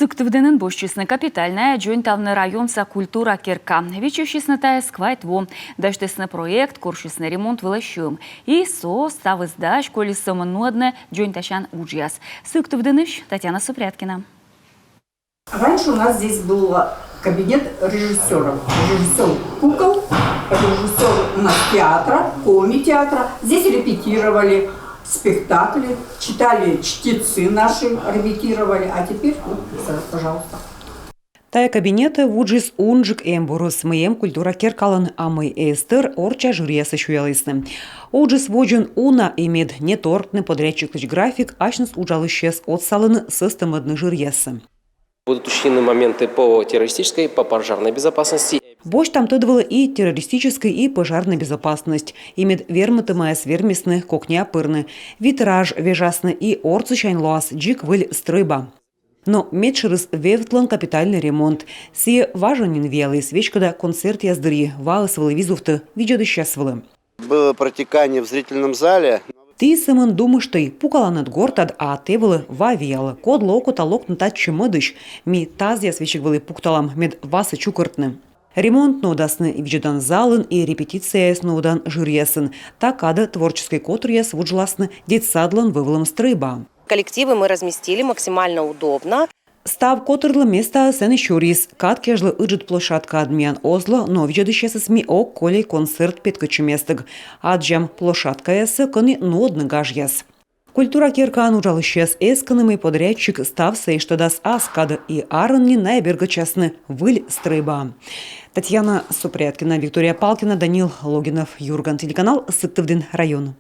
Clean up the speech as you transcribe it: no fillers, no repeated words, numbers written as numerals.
Сыктывденын бошчысны капитальная джойнтавны районса культура кирка. Вичущисны тая сквайтво. Даштесны проект, куршисны ремонт вылащуем. И ставы сдаж, коли самонодны джойнтащан уджияс. Сыктывденыш Татьяна Супряткина. Раньше у нас здесь был кабинет режиссеров. Режиссер кукол, режиссер у нас театра, коми-театра. Здесь репетировали спектакли, читали чтецы наши, репетировали. А теперь, пожалуйста. Тая кабинеты вуджис унжик эмбурус моем культура керкалан, а мы эстер орча жюриясы шуялысны. Уджис воджен уна имеет не тортный подрядчик график, ачнус уджалыщес от салыны системадны жюриясы. Будут учтены моменты по террористической, по пожарной безопасности. Бош там тыдывала и террористическая, и пожарная безопасность. Имед верматы майс вермисны, кокня пырны. Витраж вежасны и орцу чайнлуас джик выль стрыба. Но медшерыс вевтлан капитальный ремонт. Сие важен велый свечкада концерт яздыри, валысвалы визуфты, видео счастливы. Было протекание в зрительном зале. Ты самын думаешь ты, пукала над гортад, а тевылы вавиялы. Код локу талок нтат чымыдыш. Ми тазия свечек вылы пукталам мед васы чукыртны. Ремонт нодасны виджедан залын и репетиция с нодан жюриясын. Такада творческой котрияс вуджласны детсадлан вывалым стрыба. Коллективы мы разместили максимально удобно. Став котырлы места сен щурис. Кат кежлы ыджит площадка адмиян озло, но виджедыщесы сми ок колей концерт петкачеместык. Аджам площадка ясы кыны нодны гажьяс. Культура киркан ужалыщес эсканымый подрядчик став сейштадас аскады и арынни найбергачасны выль стрыба. Татьяна Супряткина, Виктория Палкина, Данил Логинов, Юрган, телеканал Сыктывдин район.